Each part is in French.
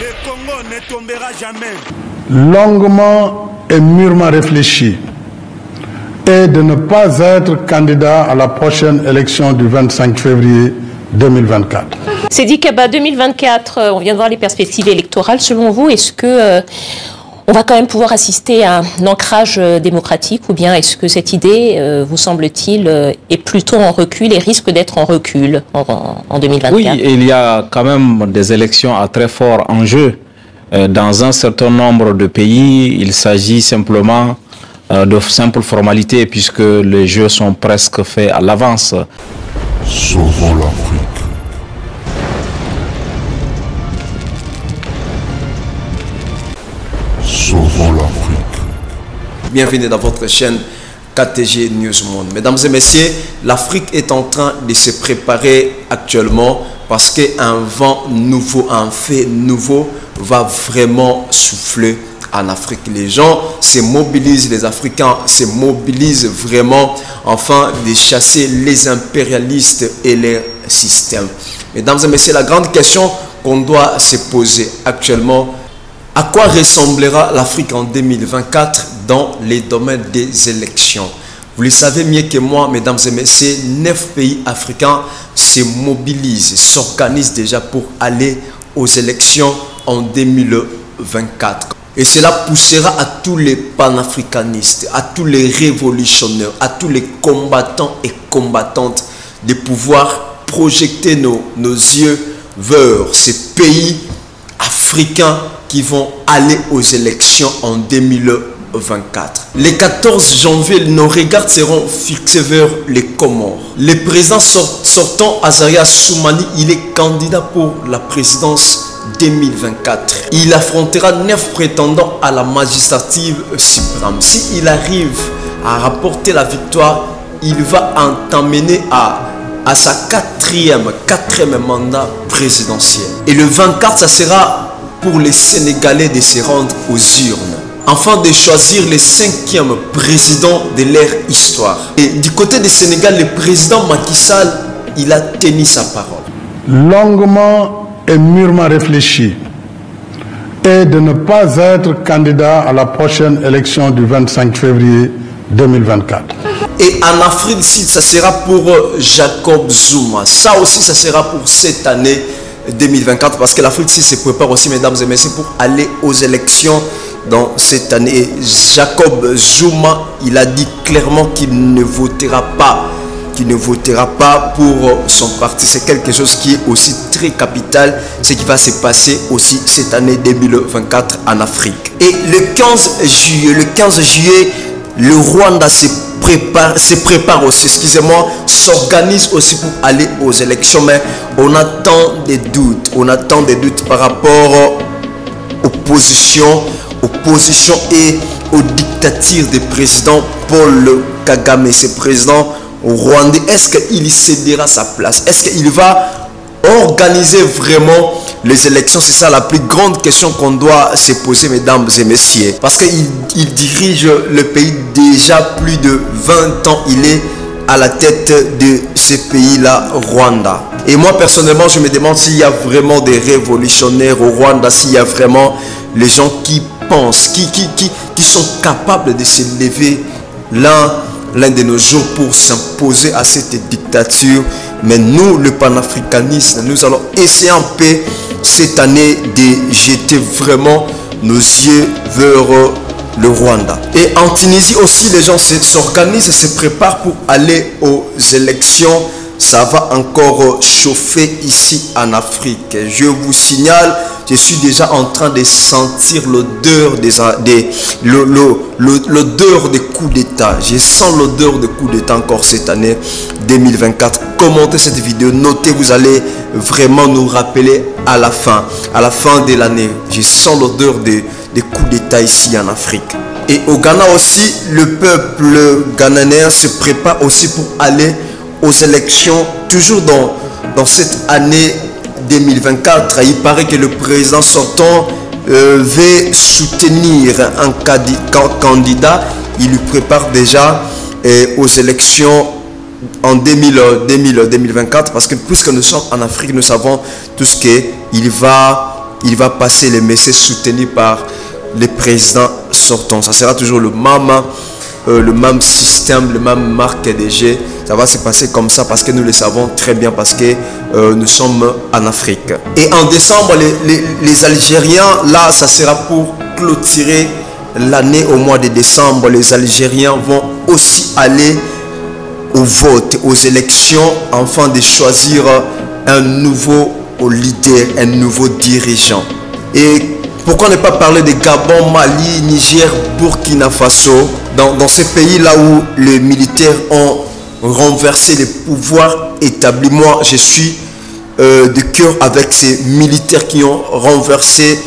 Le Congo ne tombera jamais. Longuement et mûrement réfléchi est de ne pas être candidat à la prochaine élection du 25 février 2024. Seydi Kaba, 2024, on vient de voir les perspectives électorales. Selon vous, est-ce que on va quand même pouvoir assister à un ancrage démocratique, ou bien est-ce que cette idée, vous semble-t-il, est plutôt en recul et risque d'être en recul en 2024? Oui, il y a quand même des élections à très fort enjeu. Dans un certain nombre de pays, il s'agit simplement de simples formalités puisque les jeux sont presque faits à l'avance. Sauvons l'Afrique. Sauvons l'Afrique. Bienvenue dans votre chaîne KTG News Monde. Mesdames et messieurs, l'Afrique est en train de se préparer actuellement parce qu'un vent nouveau, un fait nouveau va vraiment souffler en Afrique. Les gens se mobilisent, les Africains se mobilisent vraiment afin de chasser les impérialistes et les systèmes. Mesdames et messieurs, la grande question qu'on doit se poser actuellement: à quoi ressemblera l'Afrique en 2024 dans les domaines des élections? Vous le savez mieux que moi, mesdames et messieurs, 9 pays africains se mobilisent, s'organisent déjà pour aller aux élections en 2024. Et cela poussera à tous les panafricanistes, à tous les révolutionnaires, à tous les combattants et combattantes de pouvoir projeter nos yeux vers ces pays africains qui vont aller aux élections en 2024. Le 14 janvier, nos regards seront fixés vers les Comores. Le président sortant, Azaria Soumani, il est candidat pour la présidence 2024. Il affrontera 9 prétendants à la magistrature suprême. S'il arrive à rapporter la victoire, il va t'emmener à sa quatrième mandat présidentiel. Et le 24, ça sera pour les Sénégalais de se rendre aux urnes, afin de choisir le 5e président de leur histoire. Et du côté du Sénégal, le président Macky Sall, il a tenu sa parole. Longuement et mûrement réfléchi est de ne pas être candidat à la prochaine élection du 25 février 2024. Et en Afrique, ça sera pour Jacob Zuma. Ça aussi, ça sera pour cette année 2024, parce que l'Afrique se prépare aussi, mesdames et messieurs, pour aller aux élections dans cette année. Et Jacob Zuma, il a dit clairement qu'il ne votera pas. Qu'il ne votera pas pour son parti. C'est quelque chose qui est aussi très capital, ce qui va se passer aussi cette année 2024 en Afrique. Et le 15 juillet, le Rwanda se prépare aussi, excusez-moi, s'organise aussi pour aller aux élections, mais on attend des doutes. On attend des doutes par rapport aux positions et aux dictatures du président Paul Kagame, ce président rwandais. Est-ce qu'il cédera sa place? Est-ce qu'il va organiser vraiment les élections? C'est ça la plus grande question qu'on doit se poser, mesdames et messieurs. Parce qu'il dirige le pays déjà plus de 20 ans. Il est à la tête de ce pays-là, Rwanda. Et moi, personnellement, je me demande s'il y a vraiment des révolutionnaires au Rwanda, s'il y a vraiment les gens qui pensent, qui sont capables de se lever l'un de nos jours pour s'imposer à cette dictature. Mais nous, le panafricanisme, nous allons essayer un peu cette année de jeter vraiment nos yeux vers le Rwanda. Et en Tunisie aussi, les gens s'organisent et se préparent pour aller aux élections. Ça va encore chauffer ici en Afrique. Je vous signale, je suis déjà en train de sentir l'odeur l'odeur des coups d'État. Je sens l'odeur des coups d'État encore cette année 2024. Commentez cette vidéo, notez, vous allez vraiment nous rappeler à la fin de l'année. Je sens l'odeur des coups d'État ici en Afrique. Et au Ghana aussi, le peuple ghanéen se prépare aussi pour aller aux élections, toujours dans cette année 2024. Il paraît que le président sortant veut soutenir un candidat. Il lui prépare déjà aux élections en 2024, parce que puisque nous sommes en Afrique, nous savons tout ce qu'il va il va passer les messages soutenus par les présidents sortants. Ça sera toujours le même système, le même marque DG. Ça va se passer comme ça parce que nous le savons très bien, parce que nous sommes en Afrique. Et en décembre, les Algériens, là, ça sera pour clôturer l'année au mois de décembre. Les Algériens vont aussi aller au vote, aux élections, afin de choisir un nouveau leader, un nouveau dirigeant. Et pourquoi ne pas parler de Gabon, Mali, Niger, Burkina Faso, dans ces pays-là où les militaires ont renversé les pouvoirs établis. Moi, je suis de cœur avec ces militaires qui ont renversé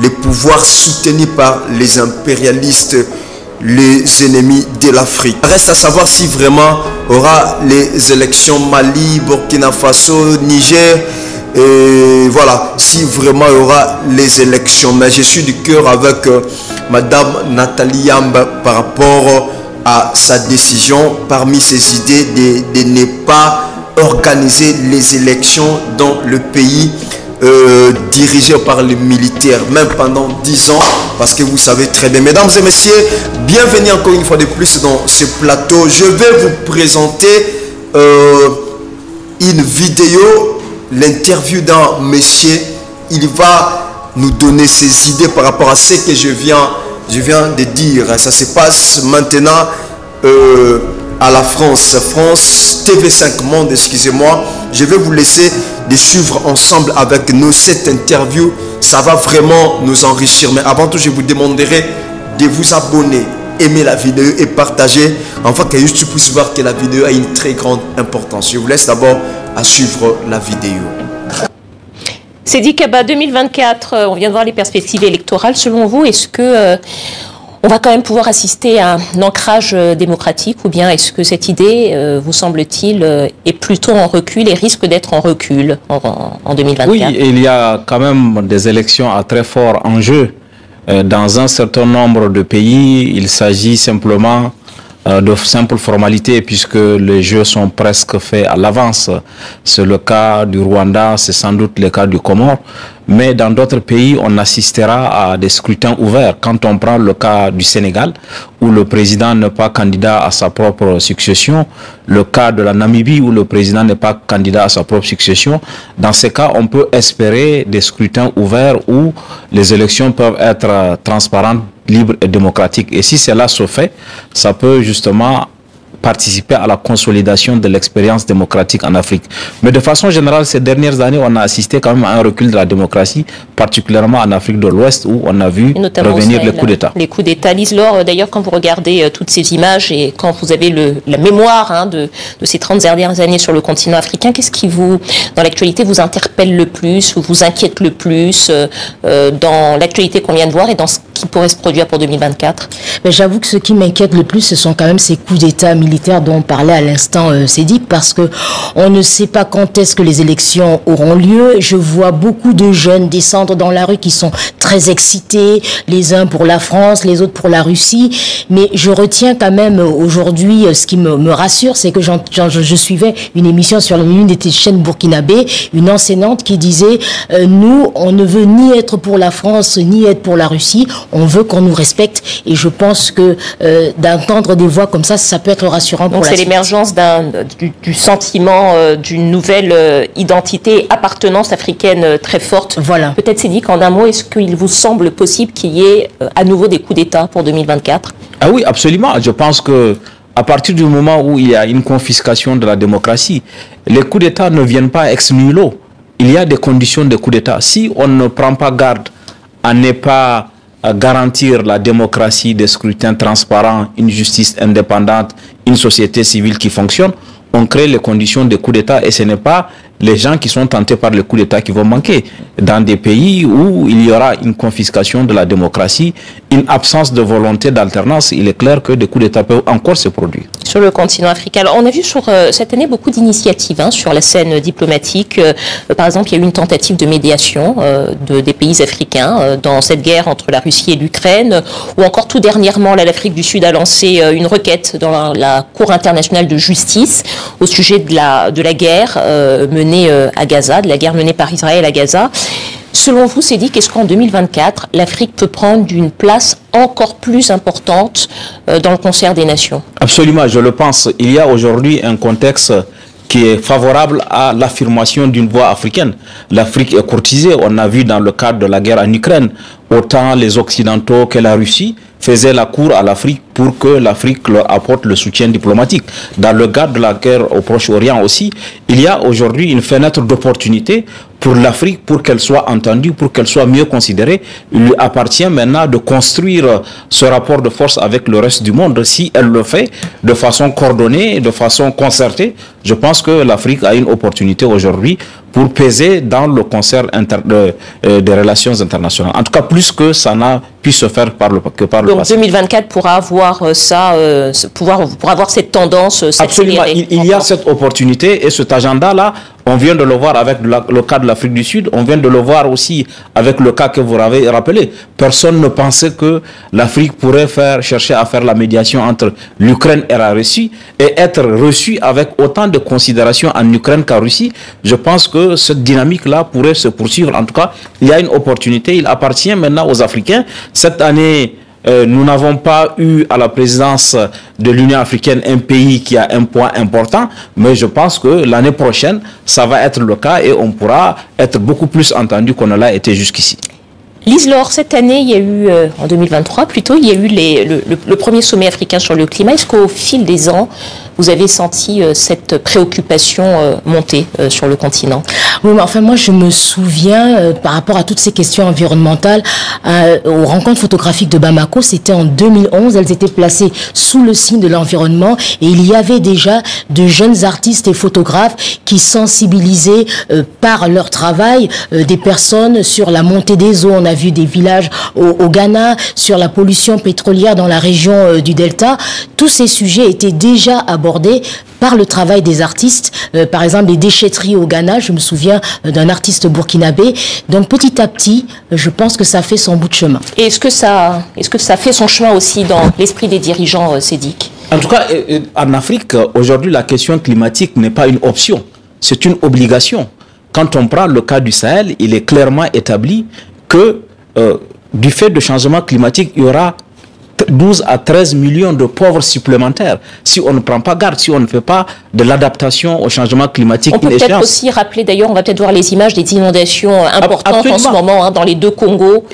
les pouvoirs soutenus par les impérialistes, les ennemis de l'Afrique. Reste à savoir si vraiment aura les élections Mali, Burkina Faso, Niger, et voilà, si vraiment il y aura les élections. Mais je suis du cœur avec Madame Nathalie Yamb par rapport à sa décision, parmi ses idées, de ne pas organiser les élections dans le pays dirigé par les militaires, même pendant 10 ans, parce que vous savez très bien. Mesdames et messieurs, bienvenue encore une fois de plus dans ce plateau. Je vais vous présenter une vidéo, l'interview d'un monsieur. Il va nous donner ses idées par rapport à ce que je viens de dire. Ça se passe maintenant à la France TV5 Monde, excusez-moi. Je vais vous laisser de suivre ensemble avec nous cette interview. Ça va vraiment nous enrichir. Mais avant tout, je vous demanderai de vous abonner, aimer la vidéo et partager, afin que YouTube puisse voir que la vidéo a une très grande importance. Je vous laisse d'abord à suivre la vidéo. Seydi Kaba, 2024, on vient de voir les perspectives électorales. Selon vous, est-ce que on va quand même pouvoir assister à un ancrage démocratique, ou bien est-ce que cette idée, vous semble-t-il, est plutôt en recul et risque d'être en recul en 2024? Oui, il y a quand même des élections à très fort enjeu. Dans un certain nombre de pays, il s'agit simplement de simples formalités, puisque les jeux sont presque faits à l'avance. C'est le cas du Rwanda, c'est sans doute le cas du Comore. Mais dans d'autres pays, on assistera à des scrutins ouverts. Quand on prend le cas du Sénégal, où le président n'est pas candidat à sa propre succession, le cas de la Namibie, où le président n'est pas candidat à sa propre succession, dans ces cas, on peut espérer des scrutins ouverts où les élections peuvent être transparentes, libres et démocratiques. Et si cela se fait, ça peut justement participer à la consolidation de l'expérience démocratique en Afrique. Mais de façon générale, ces dernières années, on a assisté quand même à un recul de la démocratie, particulièrement en Afrique de l'Ouest, où on a vu revenir les coups d'État. Les coups d'État. Lise Laure, d'ailleurs, quand vous regardez toutes ces images et quand vous avez la mémoire de ces 30 dernières années sur le continent africain, qu'est-ce qui vous, dans l'actualité, vous interpelle le plus, ou vous inquiète le plus dans l'actualité qu'on vient de voir et dans ce qui pourrait se produire pour 2024? J'avoue que ce qui m'inquiète le plus, ce sont quand même ces coups d'État militaires dont on parlait à l'instant, Seydi, parce que on ne sait pas quand est-ce que les élections auront lieu. Je vois beaucoup de jeunes descendre dans la rue qui sont très excités, les uns pour la France, les autres pour la Russie. Mais je retiens quand même aujourd'hui, ce qui me rassure, c'est que je suivais une émission sur l'une des chaînes burkinabé, une enseignante qui disait nous, on ne veut ni être pour la France, ni être pour la Russie, on veut qu'on nous respecte. Et je pense que d'entendre des voix comme ça peut être rassurant. Donc c'est l'émergence du sentiment d'une nouvelle identité, appartenance africaine très forte. Voilà. Peut-être, Seydi, qu'en un mot, est-ce qu'il vous semble possible qu'il y ait à nouveau des coups d'État pour 2024? Ah oui, absolument. Je pense que à partir du moment où il y a une confiscation de la démocratie, les coups d'État ne viennent pas ex nihilo. Il y a des conditions de coups d'État. Si on ne prend pas garde à ne pas garantir la démocratie, des scrutins transparents, une justice indépendante, une société civile qui fonctionne, on crée les conditions de coup d'État, et ce n'est pas les gens qui sont tentés par le coup d'État qui vont manquer. Dans des pays où il y aura une confiscation de la démocratie, une absence de volonté d'alternance, il est clair que des coups d'État peuvent encore se produire. Sur le continent africain, alors on a vu sur cette année beaucoup d'initiatives sur la scène diplomatique. Par exemple, il y a eu une tentative de médiation des pays africains dans cette guerre entre la Russie et l'Ukraine, ou encore tout dernièrement, l'Afrique du Sud a lancé une requête dans la Cour internationale de justice au sujet de la guerre menée à Gaza, de la guerre menée par Israël à Gaza. Selon vous, c'est dit qu'est-ce qu'en 2024, l'Afrique peut prendre une place encore plus importante dans le concert des nations? Absolument, je le pense. Il y a aujourd'hui un contexte qui est favorable à l'affirmation d'une voix africaine. L'Afrique est courtisée. On a vu dans le cadre de la guerre en Ukraine, autant les Occidentaux que la Russie faisaient la cour à l'Afrique pour que l'Afrique leur apporte le soutien diplomatique. Dans le cadre de la guerre au Proche-Orient aussi, il y a aujourd'hui une fenêtre d'opportunité pour l'Afrique, pour qu'elle soit entendue, pour qu'elle soit mieux considérée. Il lui appartient maintenant de construire ce rapport de force avec le reste du monde. Si elle le fait de façon coordonnée, de façon concertée, je pense que l'Afrique a une opportunité aujourd'hui pour peser dans le concert des relations internationales. En tout cas, plus que ça n'a pu se faire par le passé. Donc 2024 pourra avoir pourra avoir cette tendance s'accélérer. Absolument, il y a cette opportunité et cet agenda-là, on vient de le voir avec le cas de l'Afrique du Sud, on vient de le voir aussi avec le cas que vous avez rappelé. Personne ne pensait que l'Afrique pourrait chercher à faire la médiation entre l'Ukraine et la Russie et être reçue avec autant de considération en Ukraine qu'en Russie. Je pense que cette dynamique-là pourrait se poursuivre. En tout cas, il y a une opportunité. Il appartient maintenant aux Africains. Cette année, nous n'avons pas eu à la présidence de l'Union africaine un pays qui a un poids important, mais je pense que l'année prochaine, ça va être le cas et on pourra être beaucoup plus entendu qu'on ne l'a été jusqu'ici. Lise Laure, cette année, il y a eu, en 2023 plutôt, il y a eu le premier sommet africain sur le climat. Est-ce qu'au fil des ans, vous avez senti cette préoccupation monter sur le continent? Oui, mais enfin, moi, je me souviens, par rapport à toutes ces questions environnementales, aux rencontres photographiques de Bamako, c'était en 2011, elles étaient placées sous le signe de l'environnement et il y avait déjà de jeunes artistes et photographes qui sensibilisaient par leur travail des personnes sur la montée des eaux. On a vu des villages au Ghana, sur la pollution pétrolière dans la région du Delta. Tous ces sujets étaient déjà abordés par le travail des artistes. Par exemple, les déchetteries au Ghana, je me souviens d'un artiste burkinabé. Donc petit à petit, je pense que ça fait son bout de chemin. Et est-ce que ça fait son chemin aussi dans l'esprit des dirigeants sédiques? En tout cas, en Afrique, aujourd'hui, la question climatique n'est pas une option, c'est une obligation. Quand on prend le cas du Sahel, il est clairement établi que du fait du changement climatique, il y aura 12 à 13 millions de pauvres supplémentaires. Si on ne prend pas garde, si on ne fait pas de l'adaptation au changement climatique. On peut peut-être aussi rappeler, d'ailleurs, on va peut-être voir les images des inondations importantes Absolument. En ce moment, dans les deux Congos.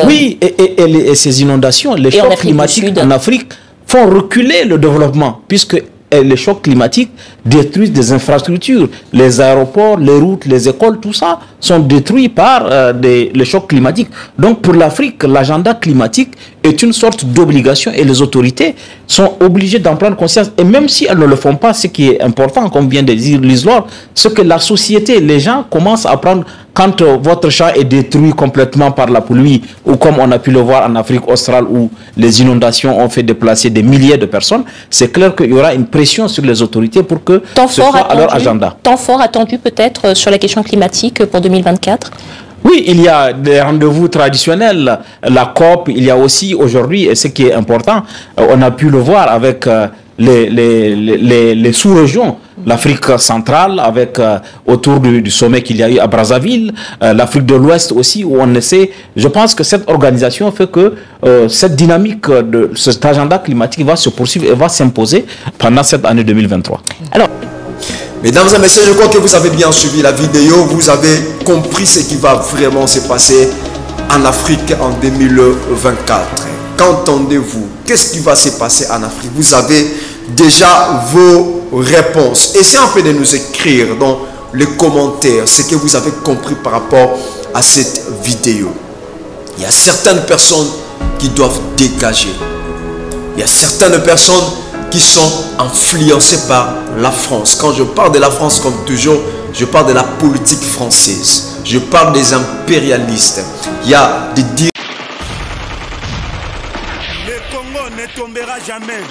Oui, et ces inondations, les chocs climatiques en Afrique font reculer le développement, puisque les chocs climatiques détruisent des infrastructures. Les aéroports, les routes, les écoles, tout ça sont détruits par les chocs climatiques. Donc pour l'Afrique, l'agenda climatique est une sorte d'obligation et les autorités sont obligées d'en prendre conscience. Et même si elles ne le font pas, ce qui est important, comme vient de dire Lise Laure, c'est que la société, les gens commencent à prendre, quand votre champ est détruit complètement par la pluie, ou comme on a pu le voir en Afrique australe où les inondations ont fait déplacer des milliers de personnes, c'est clair qu'il y aura une pression sur les autorités pour que ce soit à leur agenda. Temps fort attendu peut-être sur la question climatique pour 2024 ? Oui, il y a des rendez-vous traditionnels, la COP, il y a aussi aujourd'hui, et ce qui est important, on a pu le voir avec les sous-régions, l'Afrique centrale, avec autour du sommet qu'il y a eu à Brazzaville, l'Afrique de l'Ouest aussi, où on essaie, je pense que cette organisation fait que cette dynamique de cet agenda climatique va se poursuivre et va s'imposer pendant cette année 2023. Alors, mesdames et messieurs, je crois que vous avez bien suivi la vidéo, vous avez compris ce qui va vraiment se passer en Afrique en 2024. Qu'entendez-vous? Qu'est-ce qui va se passer en Afrique? Vous avez déjà vos réponses. Essayez un peu de nous écrire dans les commentaires ce que vous avez compris par rapport à cette vidéo. Il y a certaines personnes qui doivent dégager. Il y a certaines personnes qui sont influencés par la France. Quand je parle de la France, comme toujours, je parle de la politique française. Je parle des impérialistes. Il y a des... Le Congo ne tombera jamais.